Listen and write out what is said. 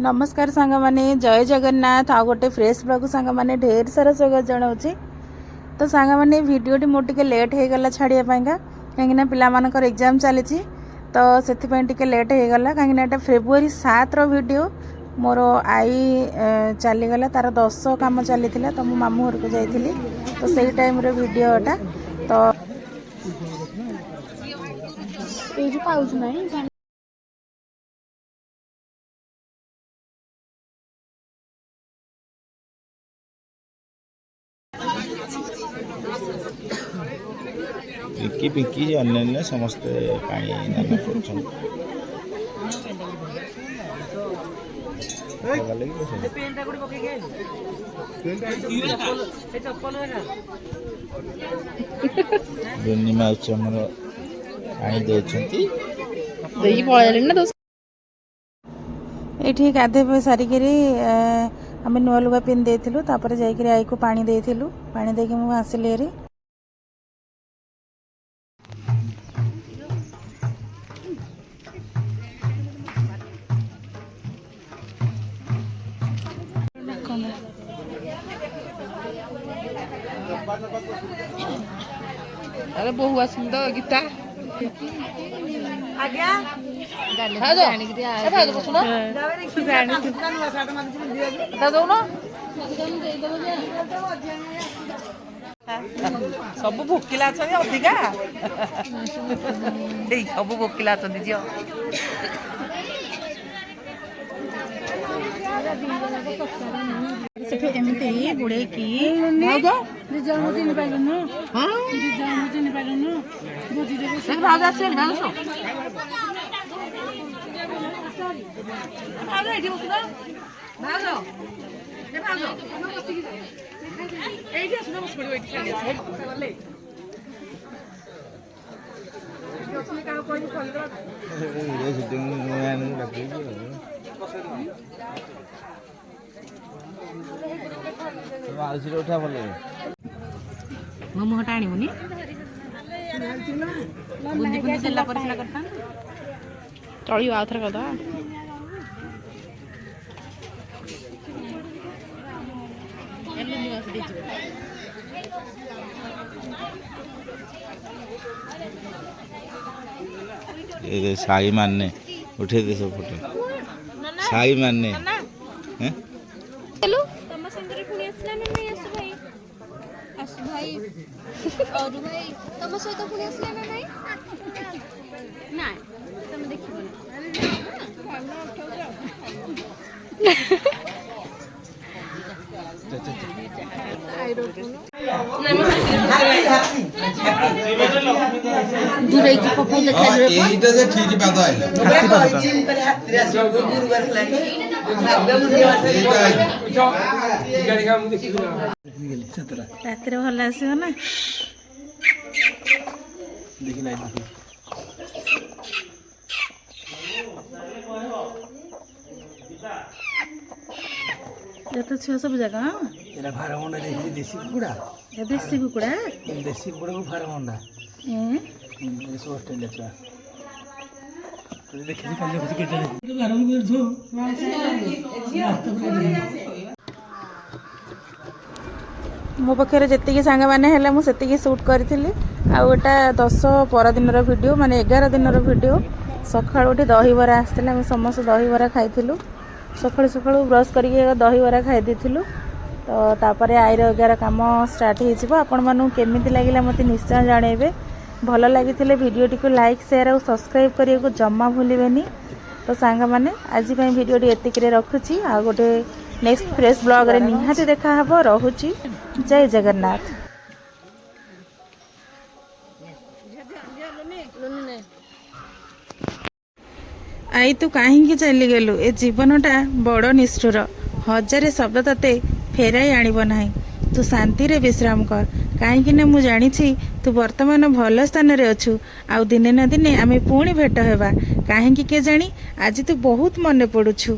नमस्कार सांग माने जय जगन्नाथ आ गोटे फ्रेश ब्लॉग सांग माने ढेर सारा स्वागत जनाऊँगी। तो सांग माने वीडियोटी मोर टिके लेट हो गला छाड़िया कहीं पिलामानकर एग्जाम चली तो से लेट हो गला कहीं फेब्रुआरी 7 वीडियो मोर आई चलीगला तार 10 काम चली तो मो मामू घर को जाइली तो सही टाइम रे वीडियोटा तो पाउच नहीं पिंकी पिंकी अन्य समस्ते पानी दान कर माउची आमर पानी दे ये गाधे सारिक आम नुआ लुगा पिंधि देलु जाकर आई को पानी देलु पानी देके मुझे आसिली हेरी अरे बहु आस गीता आज्ञा सब भोकिला अधिका सब भोकिला झी एमती बुड़े की उठा भल मो मुहटा आनी बुंदी बुंदी जिला परिस्ला करता चलियो आउ थर कदा ये साई मानने उठे दे सब फोटो साई मानने हैं चलो तम संगरे पुणी आसला ना नहीं आसु भाई आसु भाई और भाई तम सहित पुणी आसला ना नहीं ना तम देखिबो दूरे की पपई लेखा रे एटा जे ठीक पाद आइला चिन पर हाथ रे सब गुरुवार लागे रात भल आसो ना तो छुआ सब जगह एला फार्म अंडा देसी कुकुड़ा देसी कुकुड़ा को फार्म अंडा ए सो ऑस्ट्रेलिया छुआ देखि काले कुछ केटा फार्म कर छो मो पाखे जी सांग मैंने मुझे सुट करी आटा 10 पर दिन वीडियो माने 11 दिन वीडियो सका उठी दहीबरा आसला समस्त दहीबरा खाइलु सका सका ब्रश कर दहीबरा खाई तो तापर आईर 11 काम स्टार्ट होमती लगे मत निश्चय जनइबे भल लगी वीडियो को लाइक शेयर और सब्सक्राइब करने को जमा भूलें तो सांग मैंने आज वीडियो एतिक रखुची आ गोटे नेक्स्ट फ्रेश ब्लॉग रे निहाती देखा हबो रहुची जय जगन्नाथ। आई तू कहीं चली गलु ए जीवनटा बड़ निष्ठुर हजार शब्द तते फेराई आणिब नाही तू शांति रे विश्राम कर कहीं ना मु जानी तू वर्तमान भल स्थान रे अछु आउ दिने ना दिने आमे पुणी भेट हेबा कहीं के जानी आज तू बहुत मन पड़ुछु।